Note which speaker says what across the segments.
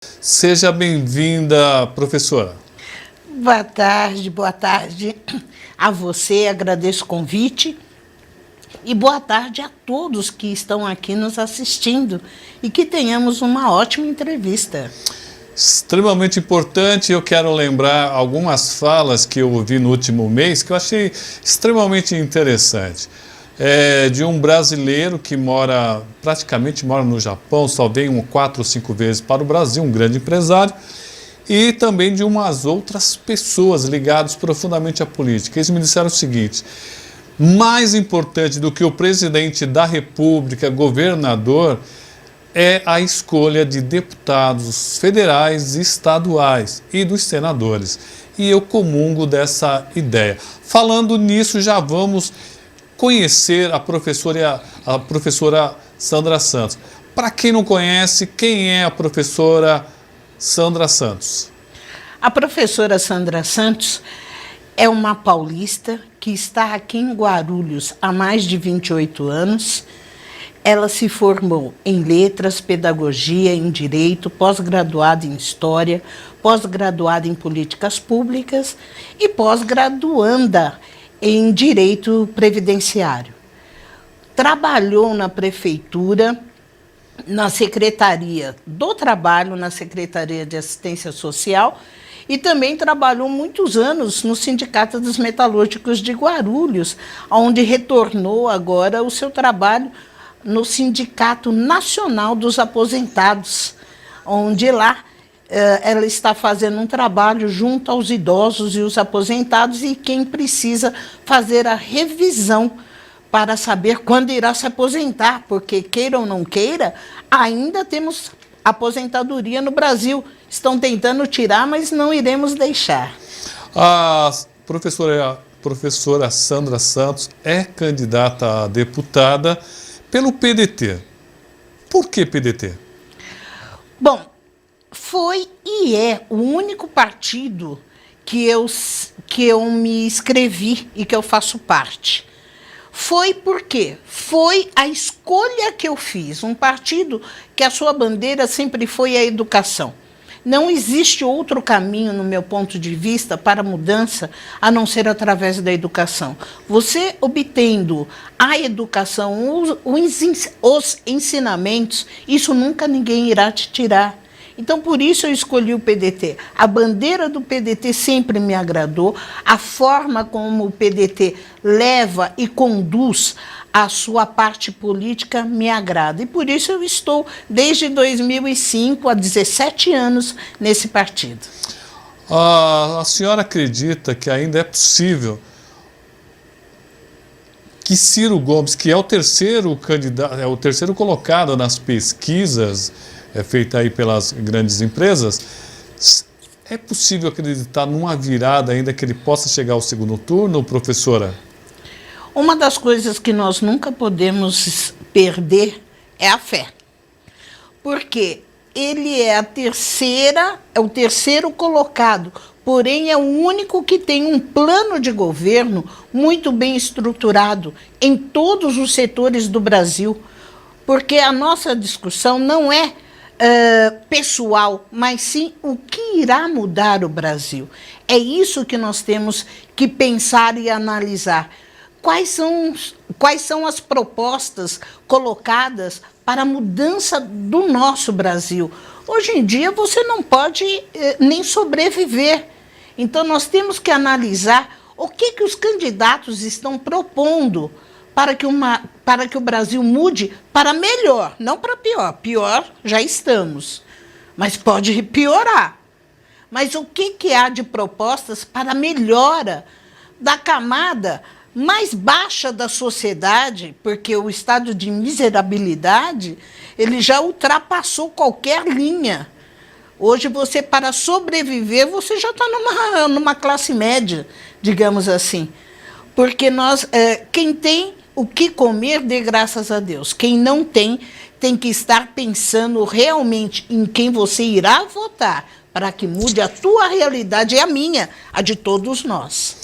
Speaker 1: Seja bem-vinda, professora.
Speaker 2: Boa tarde a você, agradeço o convite e boa tarde a todos que estão aqui nos assistindo e que tenhamos uma ótima entrevista.
Speaker 1: Extremamente importante, eu quero lembrar algumas falas que eu ouvi no último mês que eu achei extremamente interessante. De um brasileiro que praticamente mora no Japão, só vem 4 ou 5 vezes para o Brasil, um grande empresário, e também de umas outras pessoas ligadas profundamente à política. Eles me disseram o seguinte: mais importante do que o presidente da República, governador, é a escolha de deputados federais e estaduais e dos senadores. E eu comungo dessa ideia. Falando nisso, já vamos conhecer a professora Sandra Santos. Para quem não conhece, quem é a professora Sandra Santos?
Speaker 2: A professora Sandra Santos é uma paulista que está aqui em Guarulhos há mais de 28 anos. Ela se formou em Letras, Pedagogia, em Direito, pós-graduada em História, pós-graduada em Políticas Públicas e pós-graduanda em Direito Previdenciário. Trabalhou na Prefeitura, na Secretaria do Trabalho, na Secretaria de Assistência Social e também trabalhou muitos anos no Sindicato dos Metalúrgicos de Guarulhos, onde retornou agora o seu trabalho no Sindicato Nacional dos Aposentados, onde lá ela está fazendo um trabalho junto aos idosos e os aposentados e quem precisa fazer a revisão para saber quando irá se aposentar, porque queira ou não queira, ainda temos aposentadoria no Brasil. Estão tentando tirar, mas não iremos deixar.
Speaker 1: A professora Sandra Santos é candidata a deputada pelo PDT. Por que PDT?
Speaker 2: Bom, foi e é o único partido que eu me inscrevi e que eu faço parte. Foi porque foi a escolha que eu fiz, um partido que a sua bandeira sempre foi a educação. Não existe outro caminho, no meu ponto de vista, para a mudança, a não ser através da educação. Você obtendo a educação, os ensinamentos, isso nunca ninguém irá te tirar. Então, por isso eu escolhi o PDT. A bandeira do PDT sempre me agradou, a forma como o PDT leva e conduz a sua parte política me agrada. E por isso eu estou, desde 2005, há 17 anos, nesse partido.
Speaker 1: A senhora acredita que ainda é possível que Ciro Gomes, que é o terceiro candidato, é o terceiro colocado nas pesquisas feitas aí pelas grandes empresas, é possível acreditar numa virada ainda que ele possa chegar ao segundo turno, professora?
Speaker 2: Uma das coisas que nós nunca podemos perder é a fé. Porque ele é o terceiro colocado, porém é o único que tem um plano de governo muito bem estruturado em todos os setores do Brasil. Porque a nossa discussão não é pessoal, mas sim o que irá mudar o Brasil. É isso que nós temos que pensar e analisar. Quais são as propostas colocadas para a mudança do nosso Brasil? Hoje em dia você não pode nem sobreviver. Então nós temos que analisar o que os candidatos estão propondo para que o Brasil mude para melhor, não para pior. Pior já estamos, mas pode piorar. Mas o que há de propostas para a melhora da camada mais baixa da sociedade, porque o estado de miserabilidade ele já ultrapassou qualquer linha. Hoje você, para sobreviver, você já está numa classe média, digamos assim. Porque quem tem o que comer, dê graças a Deus. Quem não tem, tem que estar pensando realmente em quem você irá votar, para que mude a tua realidade e a minha, a de todos nós.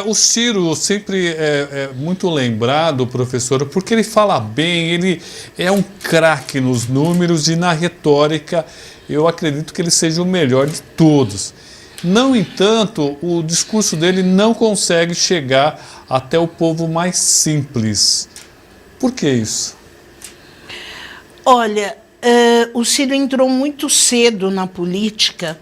Speaker 1: O Ciro sempre é muito lembrado, professora, porque ele fala bem, ele é um craque nos números e na retórica. eu acredito que ele seja o melhor de todos. No entanto, o discurso dele não consegue chegar até o povo mais simples. Por que isso?
Speaker 2: Olha, o Ciro entrou muito cedo na política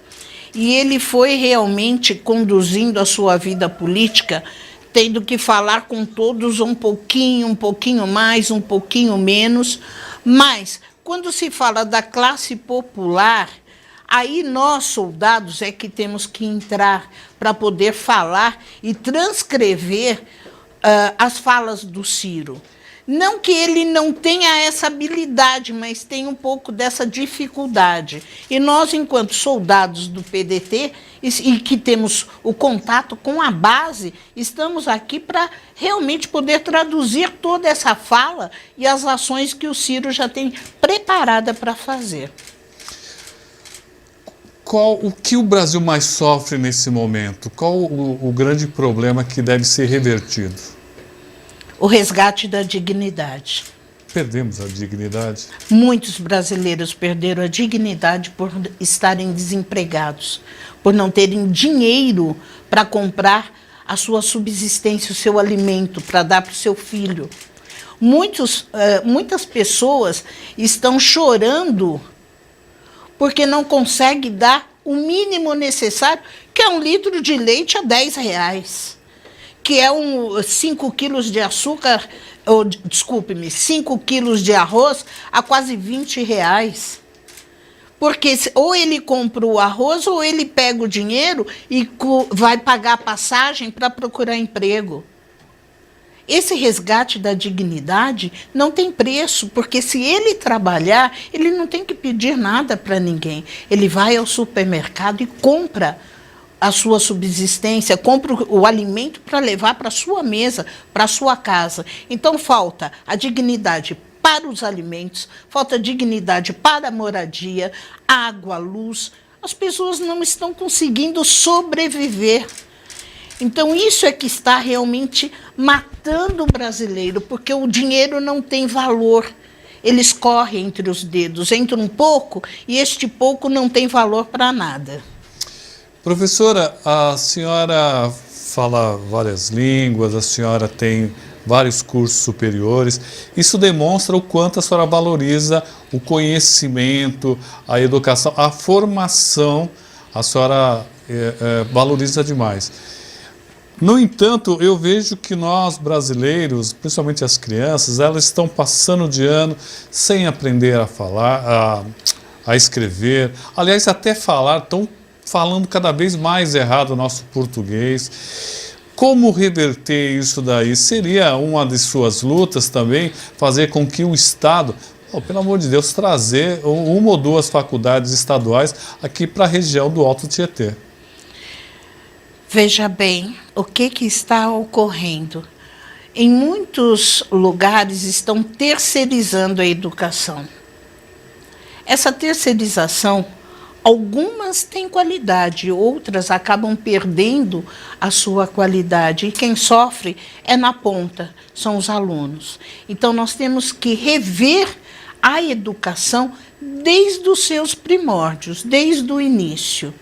Speaker 2: e ele foi realmente conduzindo a sua vida política, tendo que falar com todos um pouquinho mais, um pouquinho menos. Mas, quando se fala da classe popular, aí nós, soldados, é que temos que entrar para poder falar e transcrever as falas do Ciro. Não que ele não tenha essa habilidade, mas tem um pouco dessa dificuldade. E nós, enquanto soldados do PDT, e que temos o contato com a base, estamos aqui para realmente poder traduzir toda essa fala e as ações que o Ciro já tem preparada para fazer.
Speaker 1: O que o Brasil mais sofre nesse momento? Qual o grande problema que deve ser revertido?
Speaker 2: O resgate da dignidade.
Speaker 1: Perdemos a dignidade?
Speaker 2: Muitos brasileiros perderam a dignidade por estarem desempregados, por não terem dinheiro para comprar a sua subsistência, o seu alimento, para dar para o seu filho. Muitas pessoas estão chorando porque não conseguem dar o mínimo necessário, que é 1 litro de leite a R$10. Que é 5 quilos de açúcar, ou, desculpe-me, 5 quilos de arroz a quase R$20. Porque ou ele compra o arroz ou ele pega o dinheiro e vai pagar a passagem para procurar emprego. Esse resgate da dignidade não tem preço, porque se ele trabalhar, ele não tem que pedir nada para ninguém. Ele vai ao supermercado e compra a sua subsistência, compra o alimento para levar para a sua mesa, para a sua casa. Então falta a dignidade para os alimentos, falta dignidade para a moradia, água, luz. As pessoas não estão conseguindo sobreviver. Então isso é que está realmente matando o brasileiro, porque o dinheiro não tem valor. Ele escorre entre os dedos, entra um pouco e este pouco não tem valor para nada.
Speaker 1: Professora, a senhora fala várias línguas, a senhora tem vários cursos superiores. Isso demonstra o quanto a senhora valoriza o conhecimento, a educação, a formação. A senhora valoriza demais. No entanto, eu vejo que nós brasileiros, principalmente as crianças, elas estão passando de ano sem aprender a falar, a escrever. Aliás, até falar, estão falando cada vez mais errado o nosso português. Como reverter isso daí? Seria uma de suas lutas também, fazer com que o Estado, pelo amor de Deus, trazer 1 ou 2 faculdades estaduais aqui para a região do Alto Tietê?
Speaker 2: Veja bem, o que está ocorrendo? Em muitos lugares estão terceirizando a educação. Essa terceirização, algumas têm qualidade, outras acabam perdendo a sua qualidade. E quem sofre é na ponta, são os alunos. Então, nós temos que rever a educação desde os seus primórdios, desde o início.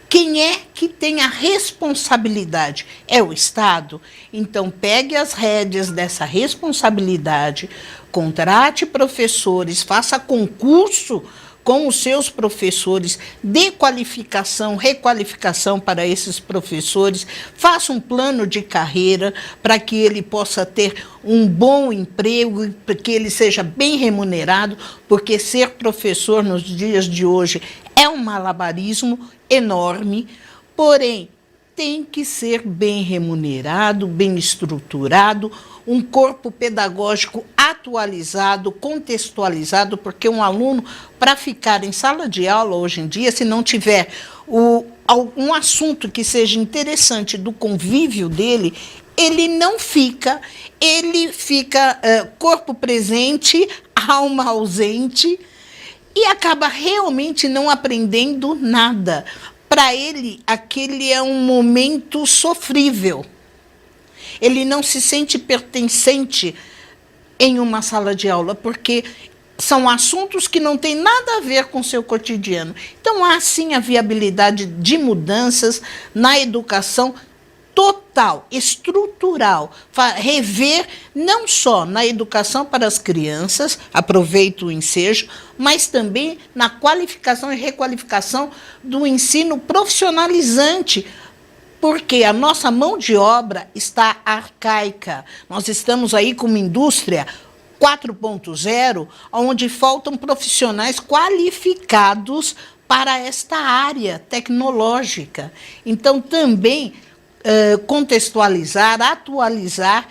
Speaker 2: Quem é que tem a responsabilidade? É o Estado? Então, pegue as rédeas dessa responsabilidade, contrate professores, faça concurso com os seus professores, dê qualificação, requalificação para esses professores, faça um plano de carreira para que ele possa ter um bom emprego, para que ele seja bem remunerado, porque ser professor nos dias de hoje é um malabarismo enorme, porém, tem que ser bem remunerado, bem estruturado, um corpo pedagógico atualizado, contextualizado, porque um aluno, para ficar em sala de aula hoje em dia, se não tiver um assunto que seja interessante do convívio dele, ele não fica, ele fica corpo presente, alma ausente, e acaba realmente não aprendendo nada. Para ele, aquele é um momento sofrível. Ele não se sente pertencente em uma sala de aula, porque são assuntos que não têm nada a ver com o seu cotidiano. Então, há sim a viabilidade de mudanças na educação total, estrutural, rever não só na educação para as crianças, aproveito o ensejo, mas também na qualificação e requalificação do ensino profissionalizante, porque a nossa mão de obra está arcaica. Nós estamos aí com uma indústria 4.0, onde faltam profissionais qualificados para esta área tecnológica. Então, também contextualizar, atualizar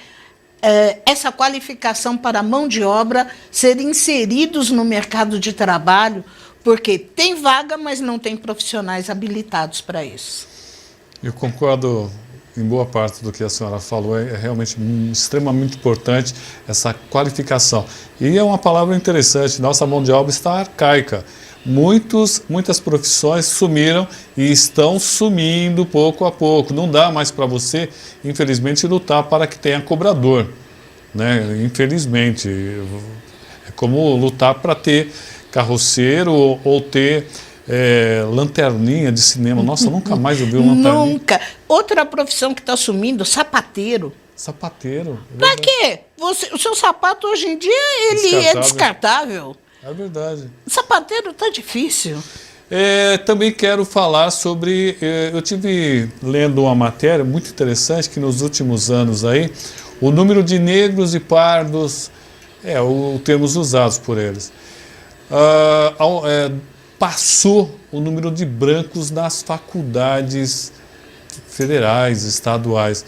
Speaker 2: essa qualificação para a mão de obra, ser inseridos no mercado de trabalho, porque tem vaga, mas não tem profissionais habilitados para isso.
Speaker 1: Eu concordo em boa parte do que a senhora falou, é realmente extremamente importante essa qualificação. E é uma palavra interessante, nossa mão de obra está arcaica. Muitas profissões sumiram e estão sumindo pouco a pouco. Não dá mais para você, infelizmente, lutar para que tenha cobrador, né? Infelizmente. É como lutar para ter carroceiro ou ter lanterninha de cinema. Nossa, nunca mais eu vi uma lanterninha.
Speaker 2: Nunca. Outra profissão que está sumindo, sapateiro.
Speaker 1: Sapateiro.
Speaker 2: Para quê? O seu sapato hoje em dia ele é descartável.
Speaker 1: É verdade.
Speaker 2: Sapateiro está difícil.
Speaker 1: Também quero falar sobre... eu tive lendo uma matéria muito interessante que nos últimos anos aí, o número de negros e pardos, os termos usados por eles, passou o número de brancos nas faculdades federais, estaduais.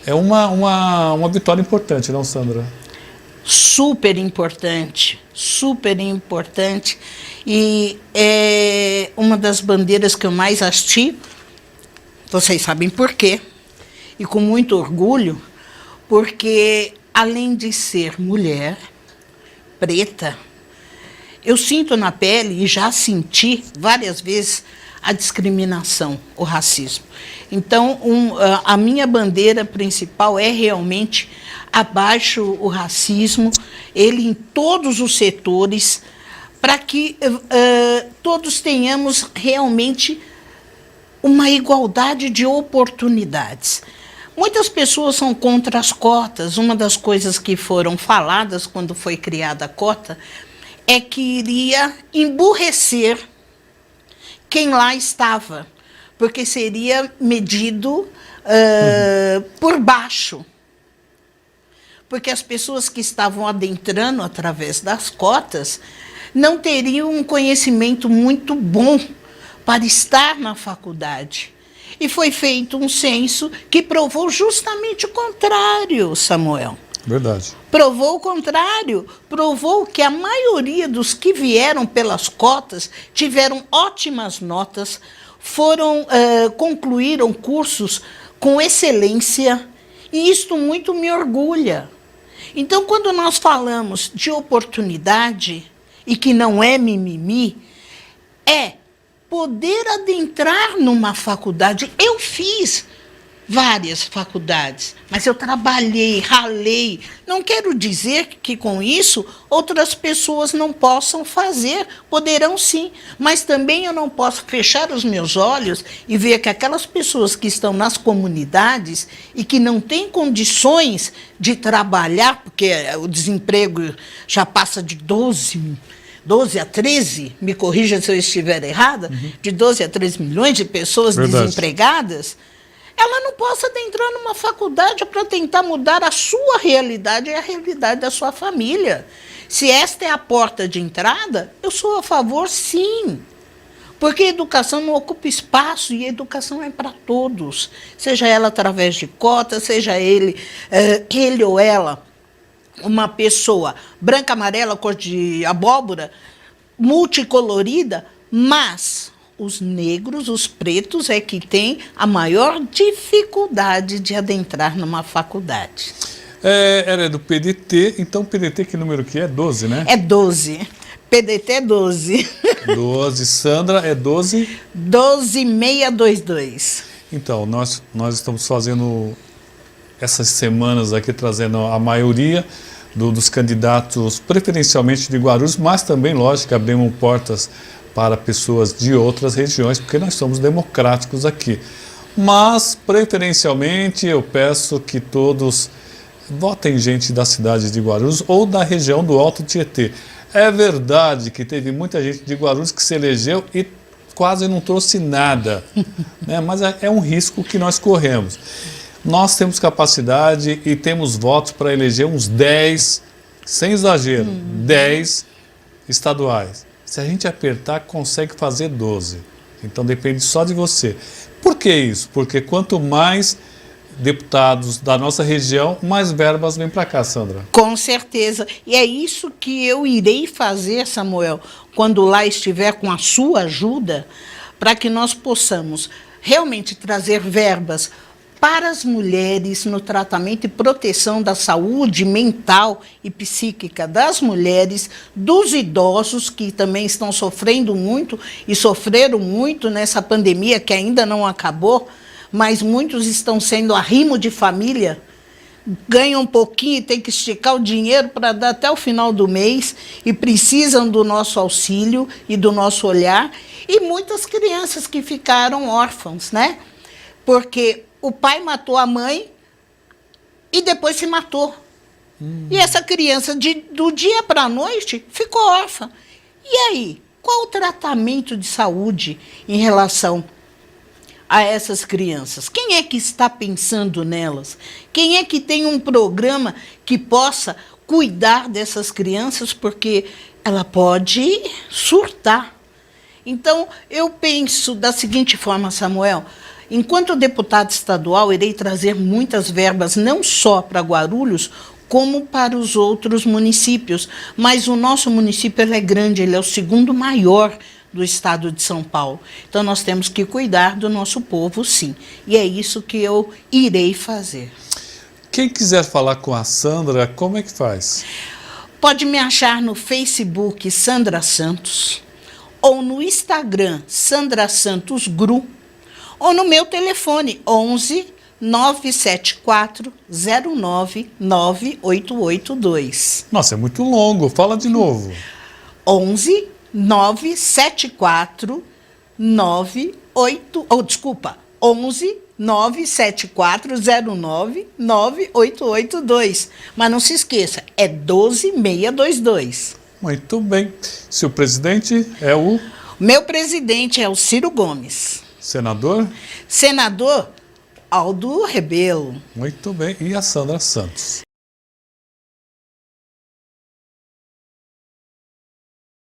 Speaker 1: É uma vitória importante, não, Sandra?
Speaker 2: Super importante, e é uma das bandeiras que eu mais hastio, vocês sabem por quê, e com muito orgulho, porque além de ser mulher, preta, eu sinto na pele, e já senti várias vezes, a discriminação, o racismo. Então, a minha bandeira principal é realmente abaixo o racismo, ele em todos os setores, para que todos tenhamos realmente uma igualdade de oportunidades. Muitas pessoas são contra as cotas. Uma das coisas que foram faladas quando foi criada a cota é que iria emburrecer quem lá estava, porque seria medido por baixo. Porque as pessoas que estavam adentrando através das cotas não teriam um conhecimento muito bom para estar na faculdade. E foi feito um censo que provou justamente o contrário, Samuel.
Speaker 1: Verdade.
Speaker 2: Provou o contrário, provou que a maioria dos que vieram pelas cotas tiveram ótimas notas, concluíram cursos com excelência, e isto muito me orgulha. Então, quando nós falamos de oportunidade, e que não é mimimi, é poder adentrar numa faculdade. Eu fiz várias faculdades, mas eu trabalhei, ralei. Não quero dizer que com isso outras pessoas não possam fazer, poderão sim, mas também eu não posso fechar os meus olhos e ver que aquelas pessoas que estão nas comunidades e que não têm condições de trabalhar, porque o desemprego já passa de 12 a 13, me corrija se eu estiver errada, de 12 a 13 milhões de pessoas desempregadas, ela não possa adentrar numa faculdade para tentar mudar a sua realidade e a realidade da sua família. Se esta é a porta de entrada, eu sou a favor, sim. Porque a educação não ocupa espaço e a educação é para todos. Seja ela através de cotas, seja ele ou ela, uma pessoa branca, amarela, cor de abóbora, multicolorida, mas os negros, os pretos, é que têm a maior dificuldade de adentrar numa faculdade.
Speaker 1: Era do PDT, então PDT que número que é? 12, né?
Speaker 2: É 12. PDT é 12.
Speaker 1: 12. Sandra é 12?
Speaker 2: 12622.
Speaker 1: Então, nós estamos fazendo essas semanas aqui, trazendo a maioria dos candidatos preferencialmente de Guarulhos, mas também, lógico, abrimos portas para pessoas de outras regiões, porque nós somos democráticos aqui. Mas, preferencialmente, eu peço que todos votem gente da cidade de Guarulhos ou da região do Alto Tietê. É verdade que teve muita gente de Guarulhos que se elegeu e quase não trouxe nada, né? Mas é um risco que nós corremos. Nós temos capacidade e temos votos para eleger uns 10, sem exagero, 10 estaduais. Se a gente apertar, consegue fazer 12. Então depende só de você. Por que isso? Porque quanto mais deputados da nossa região, mais verbas vêm para cá, Sandra.
Speaker 2: Com certeza. E é isso que eu irei fazer, Samuel, quando lá estiver com a sua ajuda, para que nós possamos realmente trazer verbas para as mulheres no tratamento e proteção da saúde mental e psíquica das mulheres, dos idosos que também estão sofrendo muito e sofreram muito nessa pandemia que ainda não acabou, mas muitos estão sendo arrimo de família, ganham um pouquinho e tem que esticar o dinheiro para dar até o final do mês e precisam do nosso auxílio e do nosso olhar, e muitas crianças que ficaram órfãos, né? Porque o pai matou a mãe e depois se matou. E essa criança, do dia para a noite, ficou órfã. E aí, qual o tratamento de saúde em relação a essas crianças? Quem é que está pensando nelas? Quem é que tem um programa que possa cuidar dessas crianças? Porque ela pode surtar. Então, eu penso da seguinte forma, Samuel: enquanto deputado estadual, irei trazer muitas verbas, não só para Guarulhos, como para os outros municípios. Mas o nosso município ele é grande, ele é o segundo maior do estado de São Paulo. Então, nós temos que cuidar do nosso povo, sim. E é isso que eu irei fazer.
Speaker 1: Quem quiser falar com a Sandra, como é que faz?
Speaker 2: Pode me achar no Facebook Sandra Santos, ou no Instagram Sandra Santos Gru, ou no meu telefone 11 974 09 9882.
Speaker 1: Nossa, é muito longo. Fala de novo.
Speaker 2: 11 974 98... Oh, desculpa. 11 974 09 9882. Mas não se esqueça, é 12622.
Speaker 1: Muito bem. Seu presidente é o...
Speaker 2: Meu presidente é o Ciro Gomes.
Speaker 1: Senador?
Speaker 2: Senador Aldo Rebelo.
Speaker 1: Muito bem. E a Sandra Santos?